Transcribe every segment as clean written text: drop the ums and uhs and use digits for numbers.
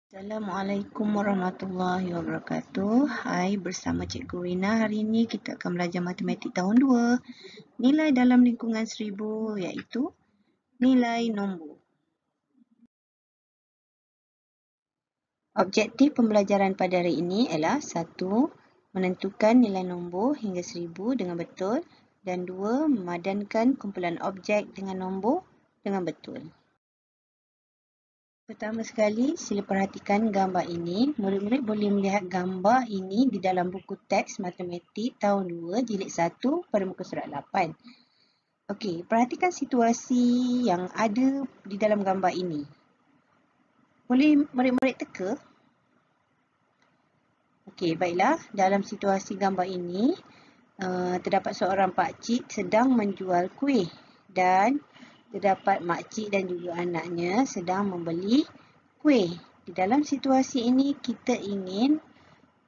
Assalamualaikum warahmatullahi wabarakatuh. Hai, bersama Cikgu Rina. Hari ini kita akan belajar matematik tahun 2. Nilai dalam lingkungan 1000 iaitu nilai nombor. Objektif pembelajaran pada hari ini ialah 1. Menentukan nilai nombor hingga 1000 dengan betul, dan 2. Memadankan kumpulan objek dengan nombor dengan betul. Pertama sekali, sila perhatikan gambar ini. Murid-murid boleh melihat gambar ini di dalam buku teks matematik tahun 2 jilid 1 pada muka surat 8. Okey, perhatikan situasi yang ada di dalam gambar ini. Boleh murid-murid teka? Okey, baiklah. Dalam situasi gambar ini, terdapat seorang pakcik sedang menjual kuih dan terdapat makcik dan juga anaknya sedang membeli kuih. Di dalam situasi ini, kita ingin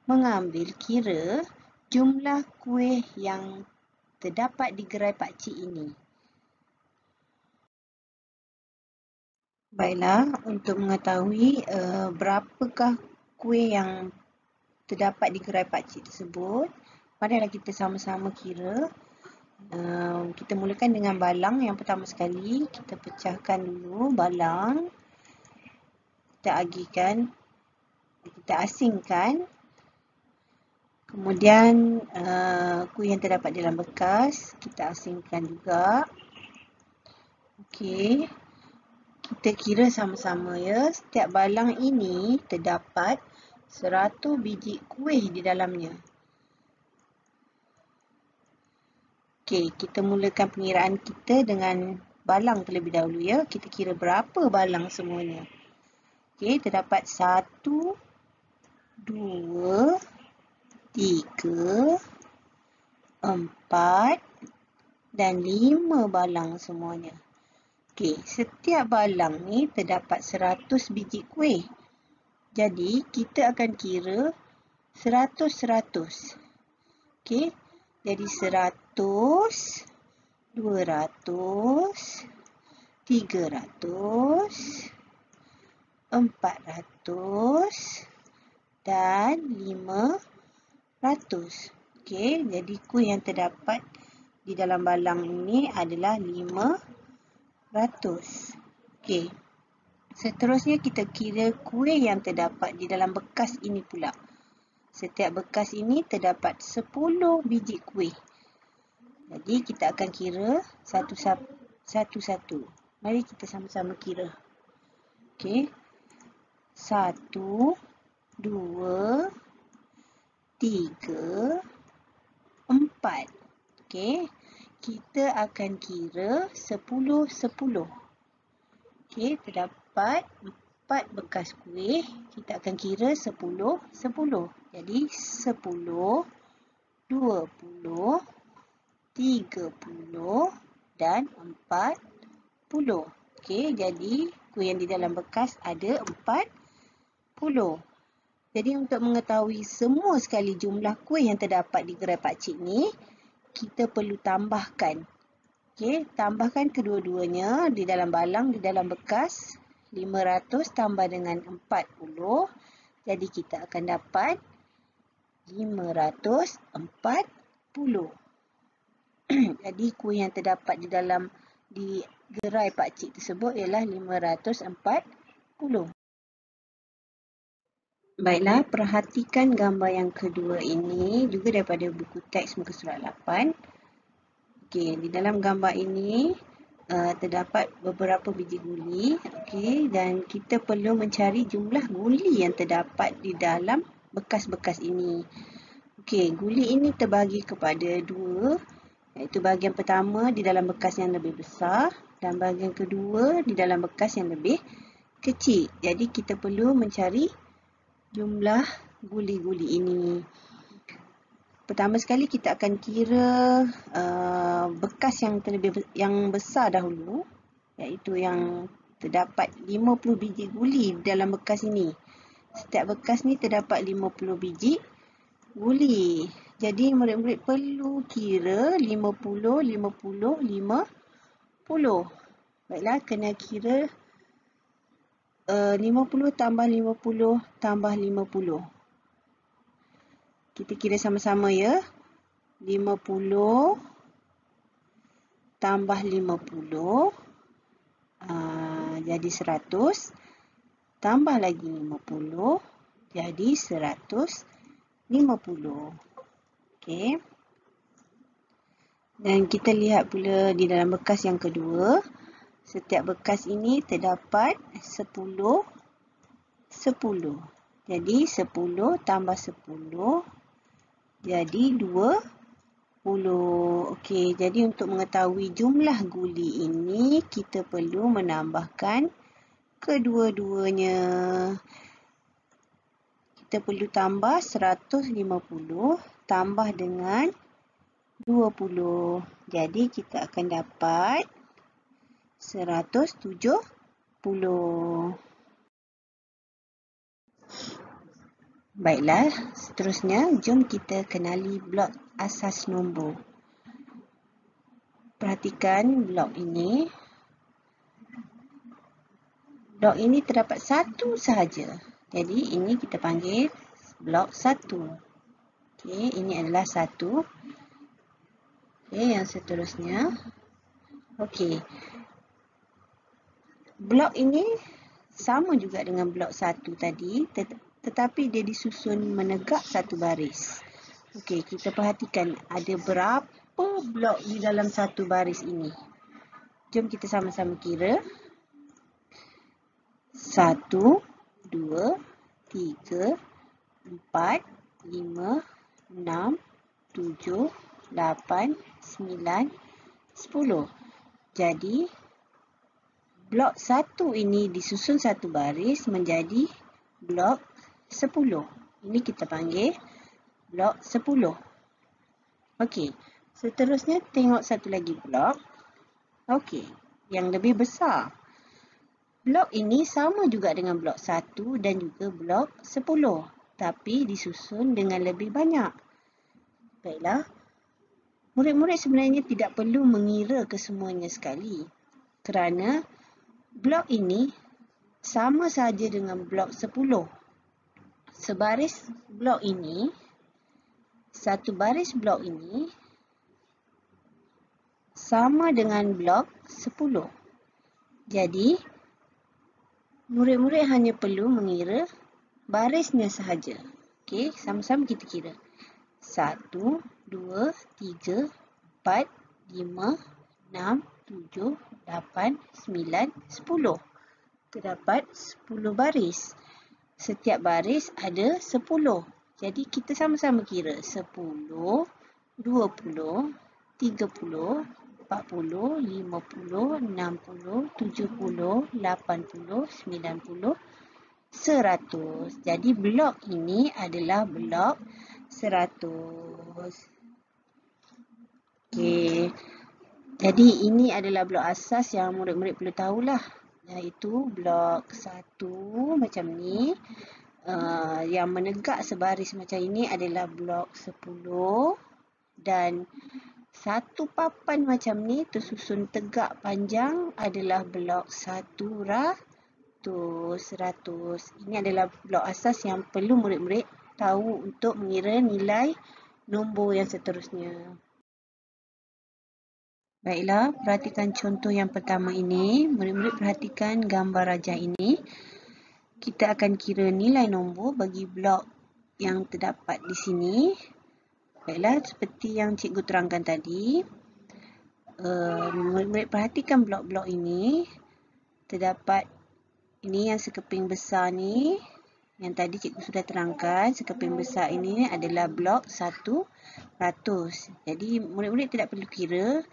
mengambil kira jumlah kuih yang terdapat di gerai pakcik ini. Baiklah, untuk mengetahui berapakah kuih yang terdapat di gerai pakcik tersebut, marilah kita sama-sama kira. Kita mulakan dengan balang. Yang pertama sekali, kita pecahkan dulu balang. Kita asingkan. Kemudian kuih yang terdapat dalam bekas, kita asingkan juga. Okey. Kita kira sama-sama ya. Setiap balang ini terdapat 100 biji kuih di dalamnya. Okey, kita mulakan pengiraan kita dengan balang terlebih dahulu ya. Kita kira berapa balang semuanya. Okey, terdapat 1, 2, 3, 4 dan 5 balang semuanya. Okey, setiap balang ni terdapat 100 biji kuih. Jadi, kita akan kira 100-100. Okey, jadi 100, 200, 300, 400 dan 500. Okey, jadi kuih yang terdapat di dalam balang ini adalah 500. Okey. Seterusnya kita kira kuih yang terdapat di dalam bekas ini pula. Setiap bekas ini terdapat 10 biji kuih. Jadi kita akan kira satu-satu. Mari kita sama-sama kira. Okey. 1, 2, 3, 4. Okey. Kita akan kira 10-10. Okey, terdapat 4 bekas kuih. Kita akan kira 10-10. Jadi 10, 20, 30 dan 40. Okey, jadi kuih yang di dalam bekas ada 40. Jadi untuk mengetahui semua sekali jumlah kuih yang terdapat di gerai pakcik ni, kita perlu tambahkan. Okey, tambahkan kedua-duanya di dalam balang, di dalam bekas. 500 tambah dengan 40. Jadi kita akan dapat 540. Jadi kuih yang terdapat di gerai pakcik tersebut ialah 540. Baiklah, perhatikan gambar yang kedua ini juga daripada buku teks muka surat 8. Okey, di dalam gambar ini terdapat beberapa biji guli. Okey, dan kita perlu mencari jumlah guli yang terdapat di dalam bekas-bekas ini. Okey, guli ini terbagi kepada 2, iaitu bahagian pertama di dalam bekas yang lebih besar dan bahagian kedua di dalam bekas yang lebih kecil. Jadi kita perlu mencari jumlah guli-guli ini. Pertama sekali kita akan kira bekas yang besar dahulu, iaitu yang terdapat 50 biji guli dalam bekas ini. Setiap bekas ni terdapat 50 biji guli. Jadi murid-murid perlu kira 50, 50, 50. Baiklah, kena kira 50 tambah 50 tambah 50. Kita kira sama-sama ya. 50 tambah 50 jadi 100. Tambah lagi 50 jadi 150. Okey. Dan kita lihat pula di dalam bekas yang kedua. Setiap bekas ini terdapat 10. Jadi 10 tambah 10 jadi 20. Okey, jadi untuk mengetahui jumlah guli ini, kita perlu menambahkan kedua-duanya. Kita perlu tambah 150 tambah dengan 20. Jadi kita akan dapat 170. Baiklah, seterusnya jom kita kenali blok asas nombor. Perhatikan blok ini. Blok ini terdapat satu sahaja. Jadi ini kita panggil blok 1. Okey, ini adalah 1. Okey, yang seterusnya. Okey. Blok ini sama juga dengan blok 1 tadi, tetapi dia disusun menegak satu baris. Okey, kita perhatikan ada berapa blok di dalam satu baris ini. Jom kita sama-sama kira. 1, 2, 3, 4, 5, 6, 7, 8, 9, 10. Jadi, blok 1 ini disusun satu baris menjadi blok 10. Ini kita panggil blok 10. Okey, seterusnya tengok satu lagi blok. Okey, yang lebih besar. Blok ini sama juga dengan blok 1 dan juga blok 10. Tapi disusun dengan lebih banyak. Baiklah. Murid-murid sebenarnya tidak perlu mengira kesemuanya sekali. Kerana blok ini sama saja dengan blok 10. Sebaris blok ini, satu baris blok ini sama dengan blok 10. Jadi, murid-murid hanya perlu mengira barisnya sahaja. Okey, sama-sama kita kira. 1, 2, 3, 4, 5, 6, 7, 8, 9, 10. Terdapat 10 baris. Setiap baris ada 10. Jadi kita sama-sama kira 10, 20, 30, 40, 50, 60, 70, 80, 90, 100. Jadi blok ini adalah blok 100. Okey. Jadi ini adalah blok asas yang murid-murid perlu tahulah. Iaitu blok 1 macam ni. Yang menegak sebaris macam ini adalah blok 10. Dan satu papan macam ni tersusun tegak panjang adalah blok 100. Ini adalah blok asas yang perlu murid-murid tahu untuk mengira nilai nombor yang seterusnya. Baiklah, perhatikan contoh yang pertama ini. Murid-murid perhatikan gambar rajah ini. Kita akan kira nilai nombor bagi blok yang terdapat di sini. Baiklah, seperti yang cikgu terangkan tadi. Murid-murid perhatikan blok-blok ini. Terdapat ini yang sekeping besar ni. Yang tadi cikgu sudah terangkan. Sekeping besar ini adalah blok 100. Jadi murid-murid tidak perlu kira.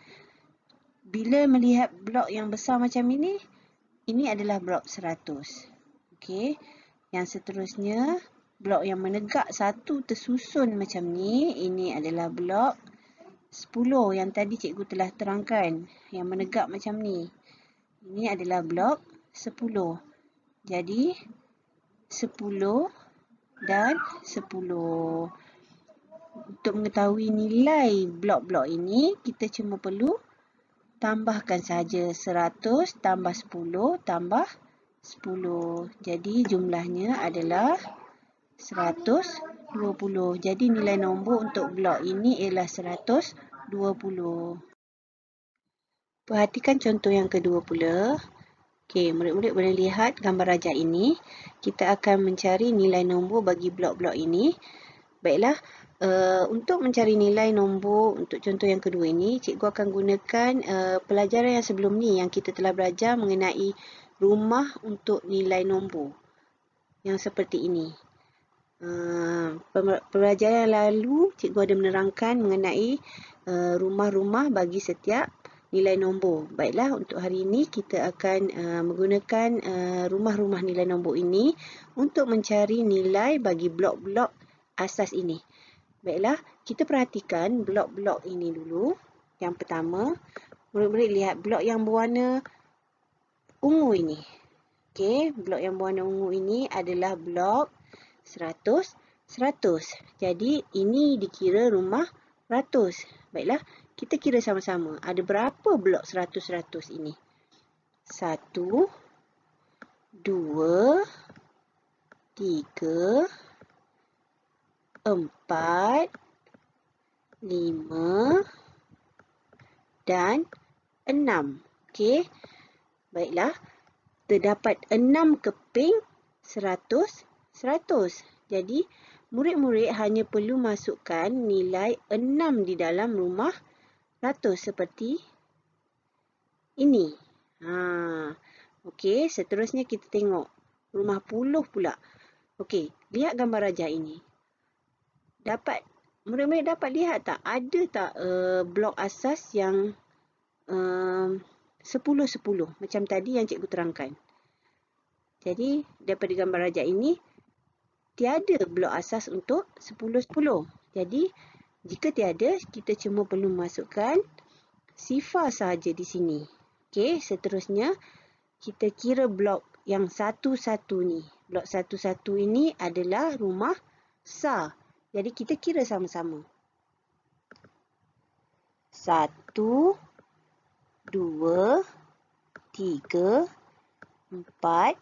Bila melihat blok yang besar macam ini adalah blok 100. Okey. Yang seterusnya, blok yang menegak satu tersusun macam ni, ini adalah blok 10 yang tadi cikgu telah terangkan. Yang menegak macam ni. Ini adalah blok 10. Jadi, 10 dan 10. Untuk mengetahui nilai blok-blok ini, kita cuma perlu tambahkan saja 100 tambah 10 tambah 10. Jadi jumlahnya adalah 120. Jadi nilai nombor untuk blok ini ialah 120. Perhatikan contoh yang kedua pula. Okey, murid-murid boleh lihat gambar rajah ini. Kita akan mencari nilai nombor bagi blok-blok ini. Baiklah, untuk mencari nilai nombor untuk contoh yang kedua ini, cikgu akan gunakan pelajaran yang sebelum ni yang kita telah belajar mengenai rumah untuk nilai nombor. Yang seperti ini. Pelajaran yang lalu, cikgu ada menerangkan mengenai rumah-rumah bagi setiap nilai nombor. Baiklah, untuk hari ini kita akan menggunakan rumah-rumah nilai nombor ini untuk mencari nilai bagi blok-blok asas ini. Baiklah, kita perhatikan blok-blok ini dulu. Yang pertama, murid-murid lihat blok yang berwarna ungu ini. Okey, blok yang berwarna ungu ini adalah blok 100, 100. Jadi, ini dikira rumah ratus. Baiklah, kita kira sama-sama. Ada berapa blok 100, 100 ini? 1, 2, 3, 4, 5 dan 6. Okey. Baiklah. Terdapat 6 keping 100, 100. Jadi, murid-murid hanya perlu masukkan nilai 6 di dalam rumah ratus seperti ini. Okey, seterusnya kita tengok rumah puluh pula. Okey, lihat gambar rajah ini. Murid-murid dapat lihat tak? Ada tak blok asas yang 10, 10 macam tadi yang cikgu terangkan. Jadi, daripada gambar rajah ini, tiada blok asas untuk 10, 10. Jadi, jika tiada, kita cuma perlu masukkan sifar sahaja di sini. Okey, seterusnya kita kira blok yang satu-satu ni. Blok satu-satu ini adalah rumah sar. Jadi, kita kira sama-sama. 1, 2, 3, 4,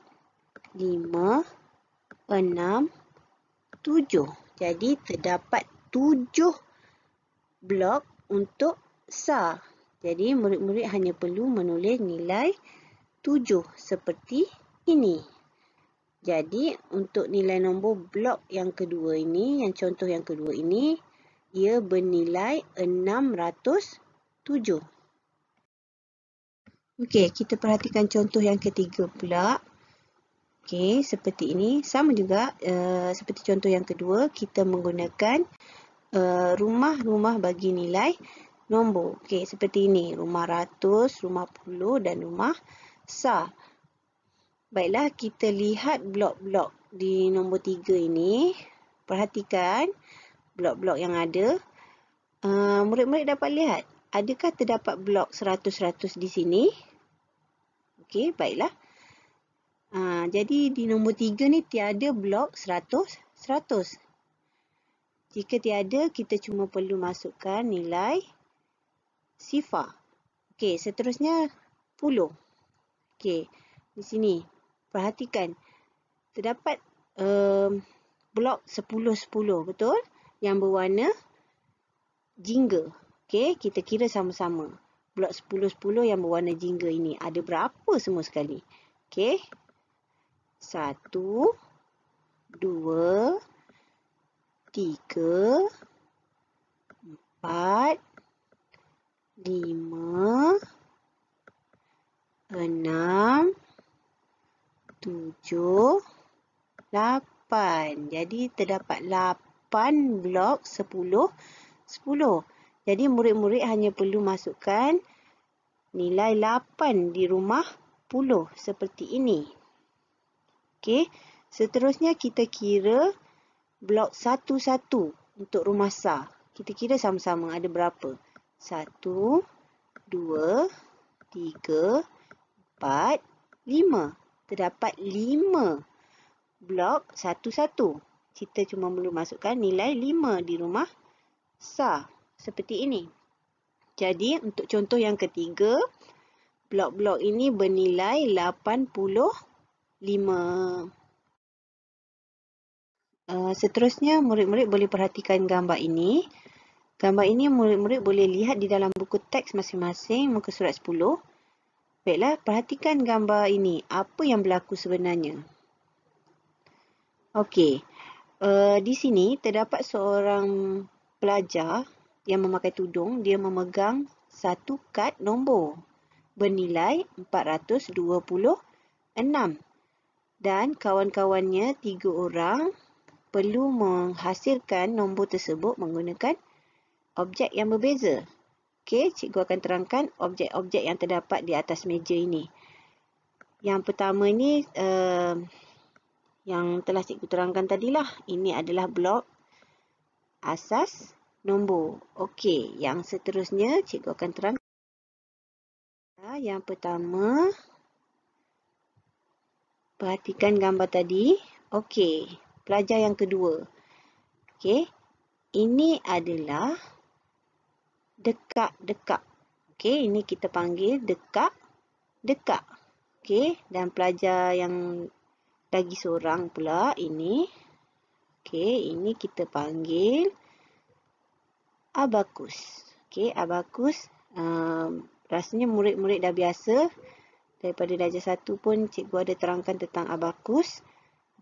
5, 6, 7. Jadi, terdapat 7 blok untuk sar. Jadi, murid-murid hanya perlu menulis nilai 7 seperti ini. Jadi, untuk nilai nombor blok yang kedua ini, yang contoh yang kedua ini, ia bernilai 607. Okey, kita perhatikan contoh yang ketiga pula. Okey, seperti ini. Sama juga seperti contoh yang kedua, kita menggunakan rumah-rumah bagi nilai nombor. Okey, seperti ini. Rumah ratus, rumah puluh dan rumah sar. Baiklah, kita lihat blok-blok di nombor 3 ini. Perhatikan blok-blok yang ada. Murid-murid dapat lihat, adakah terdapat blok 100-100 di sini? Okey, baiklah. Jadi di nombor 3 ni tiada blok 100-100. Jika tiada, kita cuma perlu masukkan nilai sifar. Okey, seterusnya 10. Okey, di sini perhatikan. Terdapat blok 10-10, betul? Yang berwarna jingga. Okey, kita kira sama-sama. Blok 10-10 yang berwarna jingga ini ada berapa semua sekali? Okey. 1, 2, 3, 4, 5, 6, 7, 8. Jadi terdapat 8 blok 10, 10. Jadi murid-murid hanya perlu masukkan nilai 8 di rumah 10 seperti ini. Okey, seterusnya kita kira blok satu-satu untuk rumah sar. Kita kira sama-sama ada berapa? 1, 2, 3, 4, 5. Terdapat 5 blok satu-satu. Kita cuma perlu masukkan nilai 5 di rumah sar. Seperti ini. Jadi, untuk contoh yang ketiga, blok-blok ini bernilai 85. 5. Seterusnya, murid-murid boleh perhatikan gambar ini. Gambar ini murid-murid boleh lihat di dalam buku teks masing-masing, muka surat 10. Baiklah, perhatikan gambar ini. Apa yang berlaku sebenarnya? Okey, di sini terdapat seorang pelajar yang memakai tudung. Dia memegang satu kad nombor bernilai 426. Dan kawan-kawannya 3 orang perlu menghasilkan nombor tersebut menggunakan objek yang berbeza. Okey, cikgu akan terangkan objek-objek yang terdapat di atas meja ini. Yang pertama ni yang telah cikgu terangkan tadilah. Ini adalah blok asas nombor. Okey, yang seterusnya cikgu akan terangkan. Yang pertama, perhatikan gambar tadi. Okey, pelajar yang kedua. Okey, ini adalah dekak-dekak. Okey, ini kita panggil dekak-dekak. Okey, dan pelajar yang lagi seorang pula ini. Okey, ini kita panggil abakus. Okey, abakus. Rasanya murid-murid dah biasa. Daripada darjah 1 pun cikgu ada terangkan tentang abakus.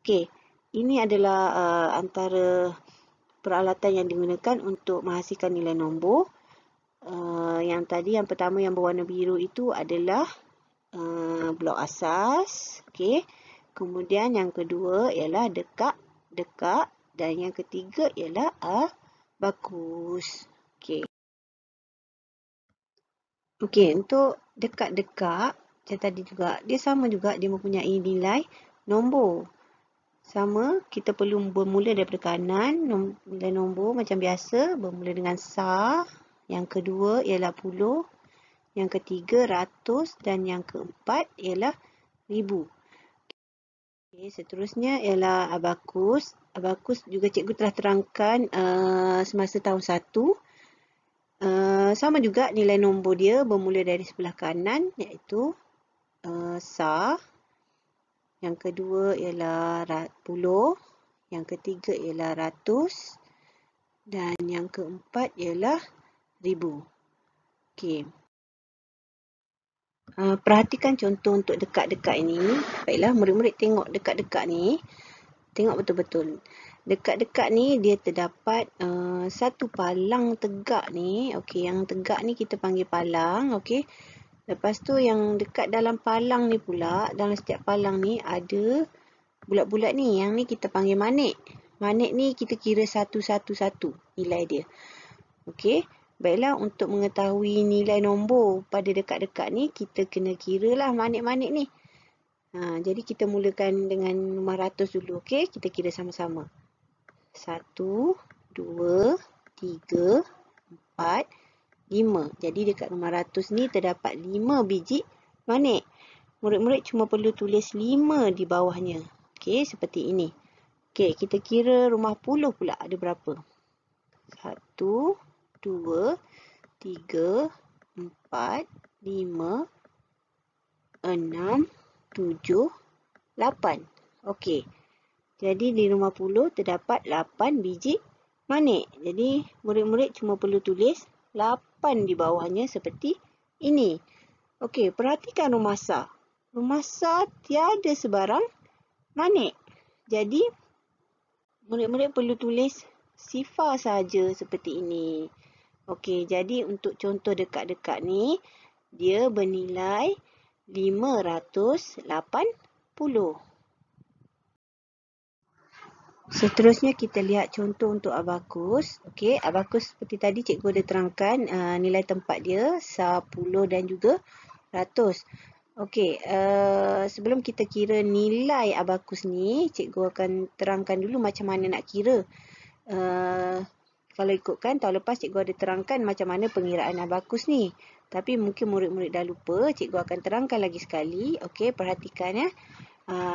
Okey, ini adalah antara peralatan yang digunakan untuk menghasilkan nilai nombor. Yang tadi, yang pertama yang berwarna biru itu adalah blok asas. Okey. Kemudian yang kedua ialah dekak-dekak. Dan yang ketiga ialah abakus. Okey. Okey, untuk dekak-dekak, macam tadi juga, dia sama juga, dia mempunyai nilai nombor. Sama, kita perlu bermula daripada kanan. Nilai nombor macam biasa, bermula dengan sar. Yang kedua ialah puluh. Yang ketiga ratus. Dan yang keempat ialah ribu. Okay, seterusnya ialah abakus. Abakus juga cikgu telah terangkan semasa tahun 1. Sama juga nilai nombor dia bermula dari sebelah kanan, iaitu sar. Yang kedua ialah puluh. Yang ketiga ialah ratus. Dan yang keempat ialah ribu. Okey. Perhatikan contoh untuk dekat-dekat ini. Baiklah, murid-murid tengok dekat-dekat ni. Tengok betul-betul. Dekat-dekat ni dia terdapat satu palang tegak ni. Okey, yang tegak ni kita panggil palang. Okey. Lepas tu yang dekat dalam palang ni pula, dalam setiap palang ni ada bulat-bulat ni. Yang ni kita panggil manik. Manik ni kita kira satu-satu-satu nilai dia. Okey. Baiklah, untuk mengetahui nilai nombor pada dekat-dekat ni, kita kena kira lah manik-manik ni. Jadi kita mulakan dengan rumah ratus dulu. Okey, kita kira sama-sama. 1, 2, 3, 4, 5. Jadi dekat rumah ratus ni terdapat 5 biji manik. Murid-murid cuma perlu tulis 5 di bawahnya. Okey, seperti ini. Okey, kita kira rumah puluh pula ada berapa. 1, 2, 3, 4, 5, 6, 7, 8. Okey. Jadi di rumah puluh terdapat 8 biji manik. Jadi murid-murid cuma perlu tulis 8 di bawahnya seperti ini. Okey, perhatikan rumah sar. Rumah sar tiada sebarang manik. Jadi murid-murid perlu tulis sifar saja seperti ini. Okey, jadi untuk contoh dekat-dekat ni, dia bernilai 580. Seterusnya kita lihat contoh untuk abakus. Okey, abakus seperti tadi cikgu ada terangkan nilai tempat dia, sar, puluh dan juga ratus. Okey, sebelum kita kira nilai abakus ni, cikgu akan terangkan dulu macam mana nak kira. Kalau ikutkan tahun lepas cikgu ada terangkan macam mana pengiraan abakus ni. Tapi mungkin murid-murid dah lupa, cikgu akan terangkan lagi sekali. Okey, perhatikan ya.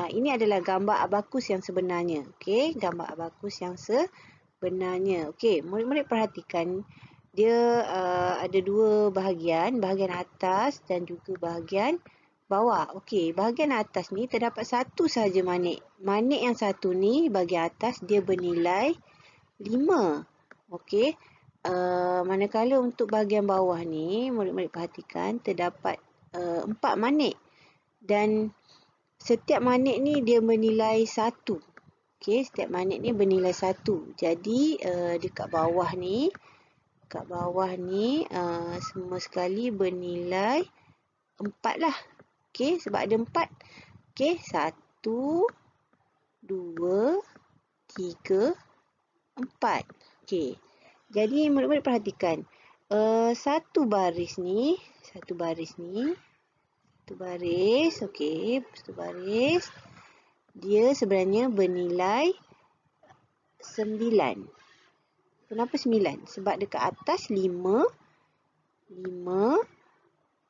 Ini adalah gambar abakus yang sebenarnya. Okey, gambar abakus yang sebenarnya. Okey, murid-murid perhatikan. Dia ada dua bahagian. Bahagian atas dan juga bahagian bawah. Okey, bahagian atas ni terdapat satu sahaja manik. Manik yang satu ni bahagian atas dia bernilai 5. Okey. Manakala untuk bahagian bawah ni, murid-murid perhatikan terdapat 4 manik. Dan setiap manik ni dia bernilai 1. Okey, setiap manik ni bernilai 1. Jadi dekat bawah ni semua sekali bernilai 4 lah. Okey, sebab ada 4. Okey, 1, 2, 3, 4. Okey. Jadi murid-murid perhatikan. Satu baris, okey, satu baris dia sebenarnya bernilai 9. Kenapa 9? Sebab dekat atas 5, 6,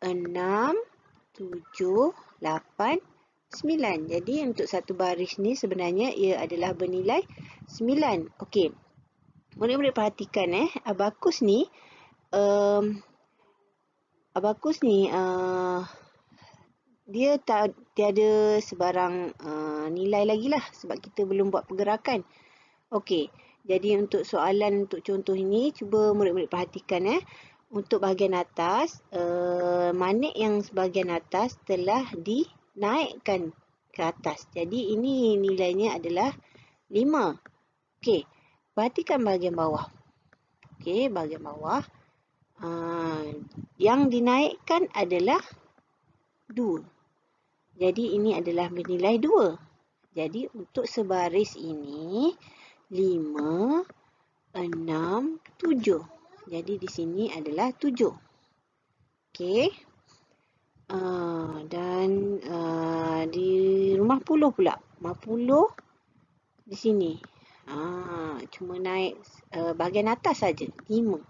7, 8, 9. Jadi untuk satu baris ni sebenarnya ia adalah bernilai 9. Okey. Murid-murid perhatikan abakus ni dia tiada sebarang nilai lagi lah sebab kita belum buat pergerakan. Okey. Jadi untuk soalan untuk contoh ini cuba murid-murid perhatikan untuk bahagian atas, manik yang sebahagian atas telah dinaikkan ke atas. Jadi ini nilainya adalah 5. Okey, perhatikan bahagian bawah. Okey, bahagian bawah. Yang dinaikkan adalah 2. Jadi ini adalah bernilai 2. Jadi untuk sebaris ini 5, 6, 7. Jadi di sini adalah 7. Okey. Dan di rumah puluh pula. Rumah puluh di sini. Cuma naik bahagian atas saja 5.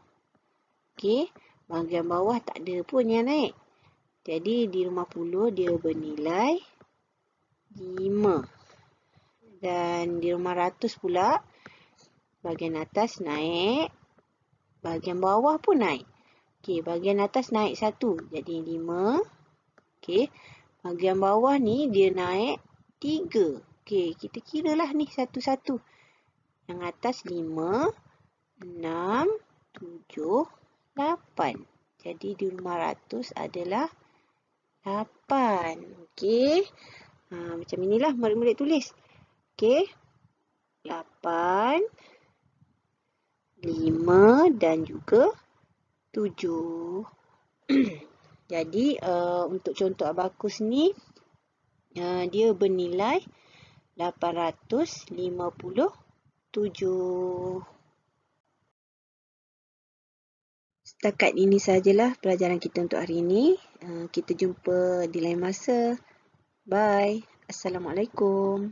Okey. Bahagian bawah tak ada pun yang naik. Jadi di rumah puluh dia bernilai 5. Dan di rumah ratus pula bahagian atas naik, bahagian bawah pun naik. Okey, bahagian atas naik 1. Jadi 5. Okey. Bahagian bawah ni dia naik 3. Okey, kita kiralah ni satu-satu. Yang atas 5, 6, 7, 8. Jadi di rumah ratus adalah 8. Okey. Macam inilah murid-murid tulis. Okey. 8, 5 dan juga 7. Jadi untuk contoh abakus ni dia bernilai 857. Setakat ini sahajalah pelajaran kita untuk hari ini. Kita jumpa di lain masa. Bye. Assalamualaikum.